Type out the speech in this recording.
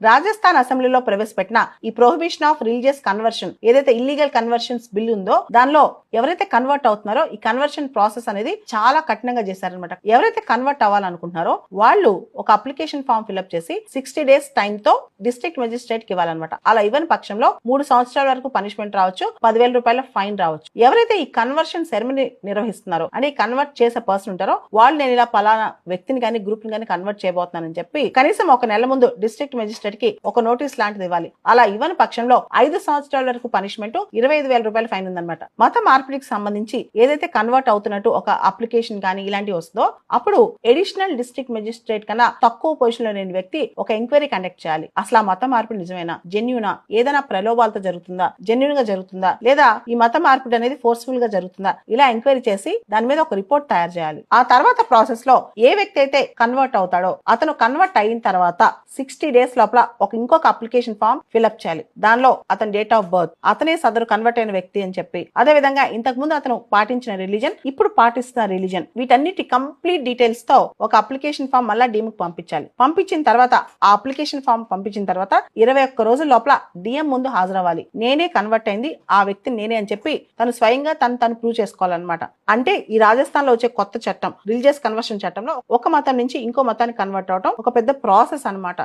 రాజస్థాన్ అసెంబ్లీలో ప్రవేశపెట్టిన ఈ ప్రొహిబిషన్ ఆఫ్ రిలీజియస్ కన్వర్షన్ ఏదైతే ఇల్లీగల్ కన్వర్షన్స్ బిల్ ఉందో దానిలో ఎవరైతే కన్వర్ట్ అవుతున్నారో ఈ కన్వర్షన్ ప్రాసెస్ అనేది చాలా కఠినంగా చేశారనమాట. ఎవరైతే కన్వర్ట్ అవ్వాలనుకుంటున్నారో వాళ్ళు ఒక అప్లికేషన్ ఫామ్ ఫిల్అప్ చేసి 60 days టైం తో డిస్ట్రిక్ట్ మెజిస్ట్రేట్ కి ఇవ్వాలన్నమాట. అలా ఇవ్వని పక్షంలో 3 సంవత్సరాల వరకు పనిష్మెంట్ రావచ్చు, 10,000 రూపాయల ఫైన్ రావచ్చు. ఎవరైతే ఈ కన్వర్షన్ సెరమనీ నిర్వహిస్తున్నారో అంటే కన్వర్ట్ చేసే పర్సన్ ఉంటారో వాళ్ళు నేను ఇలా పలానా వ్యక్తిని కానీ గ్రూప్ ని కానీ కన్వర్ట్ చేయబోతున్నానని చెప్పి కనీసం 1 నెల ముందు డిస్ట్రిక్ట్ మెజిస్ట్రేట్ కి ఒక నోటీస్ లాంటిది ఇవ్వాలి. అలా ఇవ్వని పక్షంలో 5 సంవత్సరాల వరకు పనిష్మెంట్, 25,000 రూపాయల ఫైన్ ఉందన్నమాట. మత మార్పిడికి సంబంధించి ఏదైతే కన్వర్ట్ అవుతున్నట్టు ఒక అప్లికేషన్ కానీ ఇలాంటివి వస్తుందో అప్పుడు ఎడిషనల్ డిస్ట్రిక్ట్ మెజిస్ట్రేట్ కన్నా తక్కువ పొజిషన్ లో లేని వ్యక్తి ఒక ఎంక్వైరీ కండక్ట్ చేయాలి. అసలు ఆ మత మార్పిడి నిజమేనా, జెన్యూనా, ఏదైనా ప్రలోభాలతో జరుగుతుందా, జెన్యూన్ గా జరుగుతుందా, లేదా ఈ మత మార్పిడి అనేది ఫోర్స్ఫుల్ గా జరుగుతుందా, ఇలా ఎంక్వైరీ చేసి దాని మీద ఒక రిపోర్ట్ తయారు చేయాలి. ఆ తర్వాత ప్రాసెస్ లో ఏ వ్యక్తి అయితే కన్వర్ట్ అవుతాడో అతను కన్వర్ట్ అయిన తర్వాత 60 days లోపల ఇంకొక అప్లికేషన్ ఫామ్ ఫిల్అప్ చేయాలి. దానిలో అతని డేట్ ఆఫ్ బర్త్, అతనే సదరు కన్వర్ట్ అయిన వ్యక్తి అని చెప్పి, అదే విధంగా ఇంతకు ముందు అతను పాటించిన రిలీజన్, ఇప్పుడు పాటిస్తున్న రిలీజన్, వీటన్నిటి కంప్లీట్ డీటెయిల్స్ తో ఒక అప్లికేషన్ ఫామ్ మళ్ళా డీఎం కు పంపించాలి. పంపించిన తర్వాత ఆ అప్లికేషన్ ఫామ్ పంపించిన తర్వాత 21 రోజుల లోపల డిఎం ముందు హాజరవ్వాలి. నేనే కన్వర్ట్ అయింది, ఆ వ్యక్తిని నేనే అని చెప్పి తను స్వయంగా తను ప్రూవ్ చేసుకోవాలన్నమాట. అంటే ఈ రాజస్థాన్ లో వచ్చే కొత్త చట్టం రిలీజియస్ కన్వర్షన్ చట్టంలో ఒక మతం నుంచి ఇంకో మతానికి కన్వర్ట్ అవడం ఒక పెద్ద ప్రాసెస్ అన్నమాట.